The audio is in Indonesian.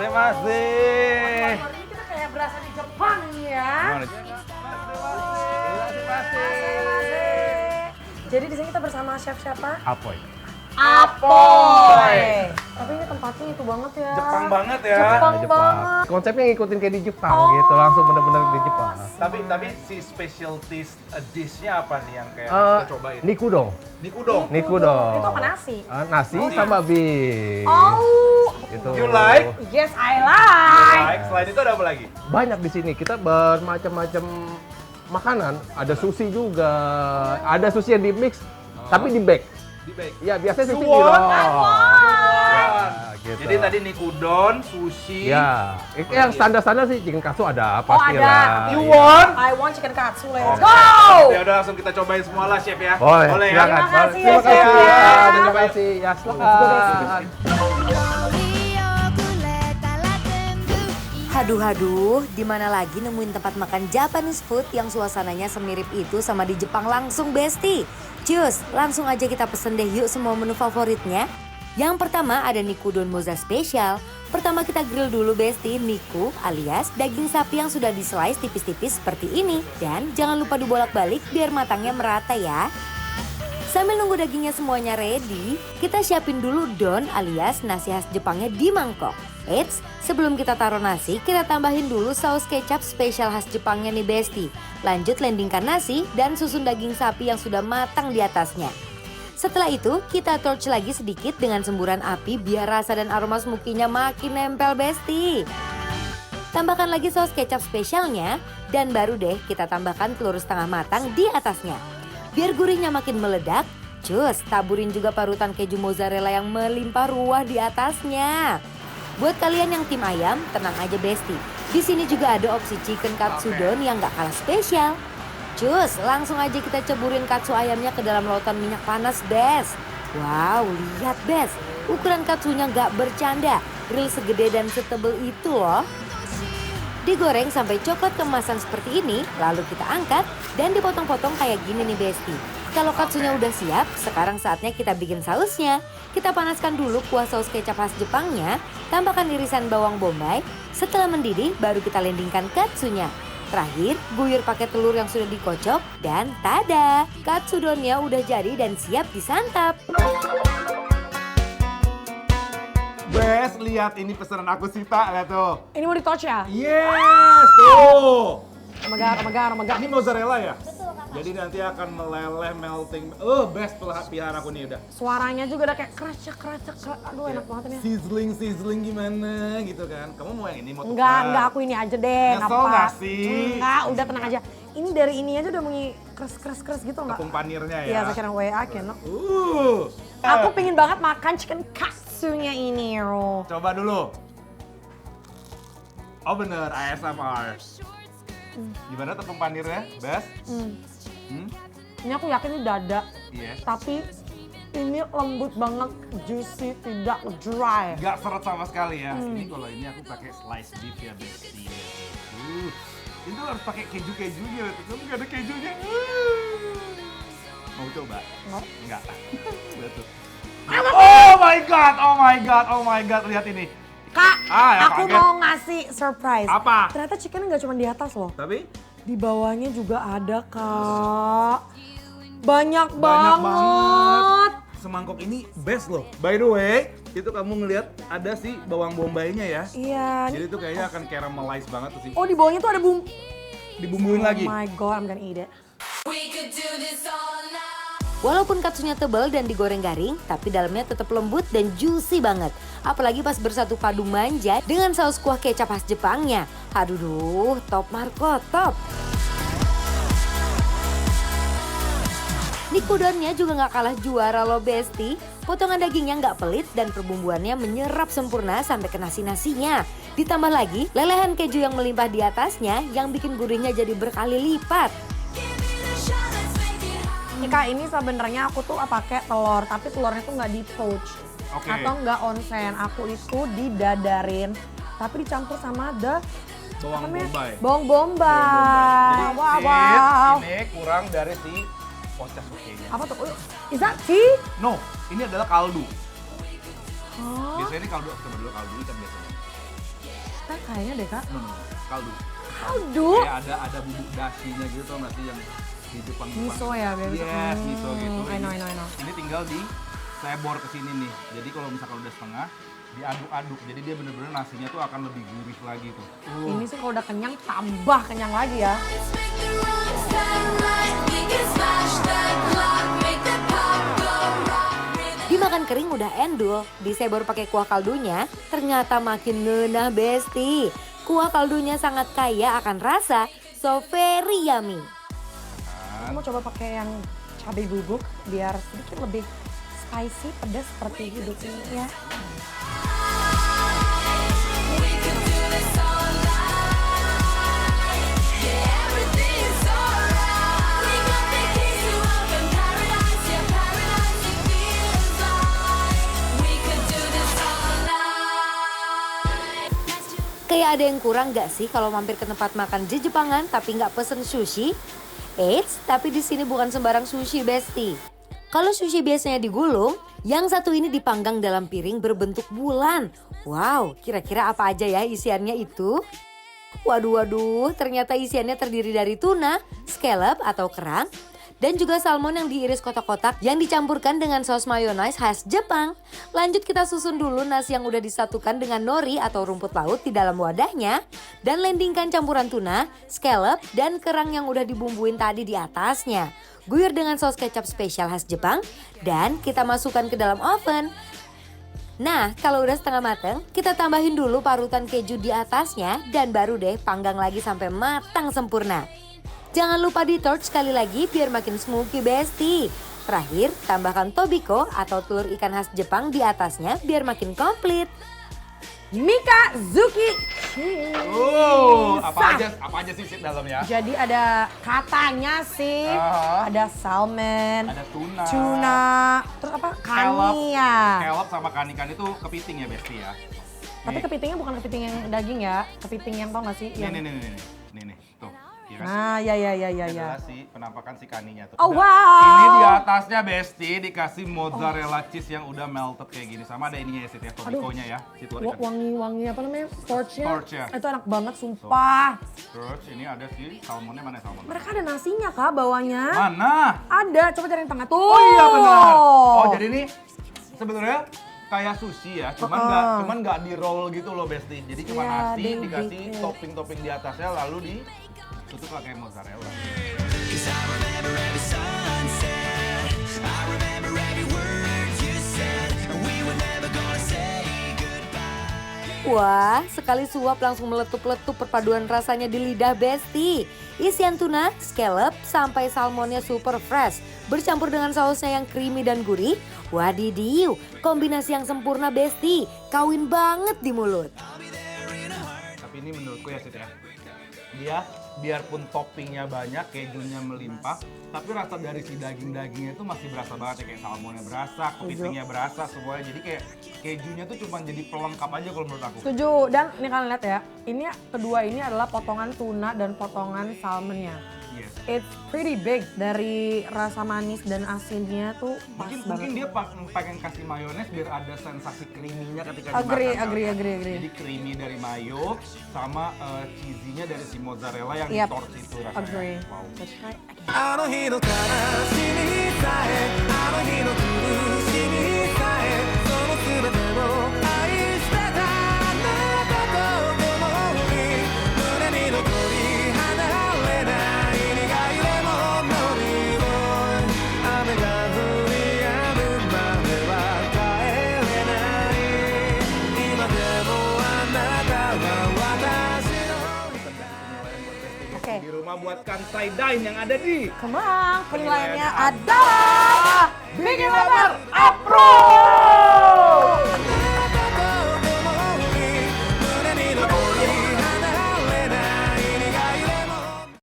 Sumimasen. Hari ini kita kayak berasa di Jepang ya. Jadi di sini kita bersama chef siapa? Apoy. Apoy. Tapi ini tempatnya itu banget ya. Jepang banget ya. Jepang banget. Konsepnya ngikutin kayak di Jepang gitu, langsung bener-bener di Jepang. Tapi si specialty dish-nya apa nih yang kayak kita cobain? Nikudong. Nikudong. Nikudong. Itu apa nasi? Nasi sama beef. Oh. Itu. You like? Yes, I like. Like. Selain itu ada apa lagi? Banyak di sini. Kita bermacam-macam makanan. Ada sushi juga. Ada sushi yang di mix, tapi di bake. Di bake. Ya biasanya sushi di Suwon. roll. Gitu. Jadi tadi nikudon, sushi. Ya, itu yang standar-standar sih chicken katsu ada Oh pasti ada. lah. You Iya. want? I want chicken katsu. Let's Oke. go. Ya udah langsung kita cobain semua lah chef ya. Boleh, ya? silakan. Terima kasih Terima ya, kasih Chef. ya. Terima kasih. Ya, silakan. Haduh, di mana lagi nemuin tempat makan Japanese food yang suasananya semirip itu sama di Jepang langsung Besti. Cus, langsung aja kita pesen deh yuk semua menu favoritnya. Yang pertama ada Nikudon Moza Spesial. Pertama kita grill dulu Besti, Niku alias daging sapi yang sudah di-slice tipis-tipis seperti ini. Dan jangan lupa dibolak-balik biar matangnya merata ya. Sambil nunggu dagingnya semuanya ready, kita siapin dulu don alias nasi khas Jepangnya di mangkok. Eits, sebelum kita taruh nasi, kita tambahin dulu saus kecap spesial khas Jepangnya nih Besti. Lanjut landingkan nasi dan susun daging sapi yang sudah matang di atasnya. Setelah itu, kita torch lagi sedikit dengan semburan api biar rasa dan aroma smoky-nya makin nempel Besti. Tambahkan lagi saus kecap spesialnya dan baru deh kita tambahkan telur setengah matang di atasnya. Biar gurihnya makin meledak, cus taburin juga parutan keju mozzarella yang melimpah ruah di atasnya. Buat kalian yang tim ayam, tenang aja Besti. Di sini juga ada opsi chicken katsudon yang gak kalah spesial. Cus, langsung aja kita ceburin katsu ayamnya ke dalam lautan minyak panas, Bes. Wow, lihat Bes, ukuran katsunya gak bercanda. Grill segede dan setebel itu loh. Digoreng sampai coklat kemasan seperti ini, lalu kita angkat dan dipotong-potong kayak gini nih Besti. Kalau katsunya udah siap, sekarang saatnya kita bikin sausnya. Kita panaskan dulu kuah saus kecap khas Jepangnya, tambahkan irisan bawang bombay. Setelah mendidih, baru kita landingkan katsunya. Terakhir, guyur pakai telur yang sudah dikocok dan tada! Katsudonnya udah jadi dan siap disantap. Bes, lihat ini pesanan aku Sita, lihat tuh. Ini mau di-touch ya? Yes, tuh. Oh my god. Ini mozzarella ya? Jadi nanti akan meleleh, melting. Best pilihan aku nih udah. Suaranya juga udah kayak keracak. Aduh enak banget ini. Sizzling gimana gitu kan. Kamu mau yang ini mau Enggak, aku ini aja deh. Nyesel nggak sih? Enggak, udah tenang aja. Ini dari ini aja udah mengi keras gitu enggak? Tepung panirnya ya? Iya, sekarang WA kan. Uh. Aku pengen banget makan chicken katsunya ini, Ro. Coba dulu. Oh bener, ASMR. Gimana tepung panirnya, Bes? Ini aku yakin ini dada, Yes. tapi ini lembut banget, juicy, tidak dry. Gak seret sama sekali ya. Ini kalau ini aku pakai slice beef ya, Besti. Itu harus pakai keju-kejunya. Kamu gak ada kejunya. Mau coba? Enggak. Betul. Oh my god, lihat ini. Kak, Ya aku kaget. mau ngasih surprise. Apa? Ternyata chickennya nggak cuma di atas loh. Tapi Di bawahnya juga ada, Kak. Banyak banyak banget. semangkok ini best loh. By the way, itu kamu ngelihat ada sih bawang bombaynya ya. Iya. Jadi itu kayaknya akan caramelize banget tuh sih. Oh, di bawahnya tuh ada bumbu. Dibumbuin lagi. Oh my god, I'm gonna eat it. Walaupun katsunya tebal dan digoreng garing, tapi dalamnya tetap lembut dan juicy banget. Apalagi pas bersatu padu manja dengan saus kuah kecap khas Jepangnya. Aduh, top Marco, top! Nikudonnya juga nggak kalah juara loh Besti. Potongan dagingnya nggak pelit dan perbumbuannya menyerap sempurna sampai ke nasi-nasinya. Ditambah lagi lelehan keju yang melimpah di atasnya yang bikin gurihnya jadi berkali lipat. Nih Kak, ini sebenarnya aku tuh pakai telur, tapi telurnya tuh nggak di poach. Oke. Atau nggak onsen. Aku itu didadarin, tapi dicampur sama ada Bawang bombay. bawang bombay. Wow. Ini kurang dari si ochazuke-nya. Apa tuh? Is that tea? No, ini adalah kaldu. Oh. Biasanya ini kaldu, coba dulu kaldu ikan biasanya. Ternyata kayaknya deh Kak. Kaldu. Kaldu? Kayak ada bubuk dashinya gitu tau nggak sih yang di Jepang. Miso ya, Beb? Yes, miso gitu. I know. Ini tinggal di sebor ke sini nih. Jadi kalau misalkan udah setengah, diaduk-aduk. Jadi dia bener-bener nasinya tuh akan lebih gurih lagi tuh. Ini sih kalau udah kenyang, tambah kenyang lagi ya. Dimakan kering udah endul, disebor pakai kuah kaldunya, ternyata makin ngenah Besti. Kuah kaldunya sangat kaya akan rasa, so very yummy. Aku mau coba pakai yang cabai bubuk biar sedikit lebih spicy, pedas seperti hidup ini ya. Kayak ada yang kurang gak sih kalau mampir ke tempat makan Jepangan tapi nggak pesen sushi? Eits, tapi di sini bukan sembarang sushi Besti. Kalau sushi biasanya digulung, yang satu ini dipanggang dalam piring berbentuk bulan. Wow, kira-kira apa aja ya isiannya itu? Waduh, ternyata isiannya terdiri dari tuna, scallop atau kerang, dan juga salmon yang diiris kotak-kotak yang dicampurkan dengan saus mayonnaise khas Jepang. Lanjut kita susun dulu nasi yang udah disatukan dengan nori atau rumput laut di dalam wadahnya. Dan landingkan campuran tuna, scallop, dan kerang yang udah dibumbuin tadi di atasnya. Guyur dengan saus kecap spesial khas Jepang dan kita masukkan ke dalam oven. Nah, kalau udah setengah mateng, kita tambahin dulu parutan keju di atasnya dan baru deh panggang lagi sampai matang sempurna. Jangan lupa di torch sekali lagi biar makin smoky Besti. Terakhir, tambahkan tobiko atau telur ikan khas Jepang di atasnya biar makin komplit. Mikazuki cheese. Apa aja sih Sid dalamnya? Jadi ada katanya sih, ada salmon, Ada tuna, terus apa? Kani ya. Scallop sama kani itu kepiting ya Besti ya. Tapi kepitingnya bukan kepiting yang daging ya, kepiting yang tau gak sih? Yang... Nih, tuh. Iya kan? Nah, ya. Adalah si penampakan si kaninya tuh. Oh Nah, wow. Ini di atasnya Besti dikasih mozzarella cheese yang udah melted kayak gini. Sama ada ininya ya Sid ya, tobikonya ya. Si telur ikan. Wangi-wangi apa namanya? Torchnya. Torch ya. Itu enak banget, sumpah. Terus ini ada si salmonnya, mana salmon? Mereka ada nasinya kak bawahnya. Mana? Ada, coba cari yang tengah tuh. Oh iya benar. Oh jadi ini sebenarnya kayak sushi ya, cuman nggak di roll gitu loh Besti. Jadi cuma Iya, nasi di- dikasih di- topping-topping di atasnya lalu ditutup pakai mozzarella. Wah, sekali suap langsung meletup-letup perpaduan rasanya di lidah Besti. Isian tuna, scallop, sampai salmonnya super fresh. Bercampur dengan sausnya yang creamy dan gurih. Wadidiu, kombinasi yang sempurna Besti. Kawin banget di mulut. Tapi ini menurutku ya Sid ya, dia biarpun toppingnya banyak, kejunya melimpah, tapi rasa dari si daging-dagingnya itu masih berasa banget ya, kayak salmonnya berasa, kepitingnya berasa semuanya. Jadi kayak kejunya tuh cuma jadi pelengkap aja kalau menurut aku. Setuju. Dan ini kalian lihat ya, ini kedua ini adalah potongan tuna dan potongan salmonnya. Yes. It's pretty big. Dari rasa manis dan asinnya tuh pas Mungkin banget. dia pengen kasih mayones biar ada sensasi creamy-nya ketika Agree. Jadi creamy dari mayo sama cheesy-nya dari si mozzarella yang Yep. di-torch itu rasanya. Agree. Wow. Let's try again. あの日の悲しみさえあの日の苦しみさえその全てを愛してたあなたと共に胸に残り離れない苦いレモンの匂い雨が降り止むまでは帰れない今でもあなたは私の Oke. Di rumah buatkan side dine yang ada di Kemang, penilaiannya adalah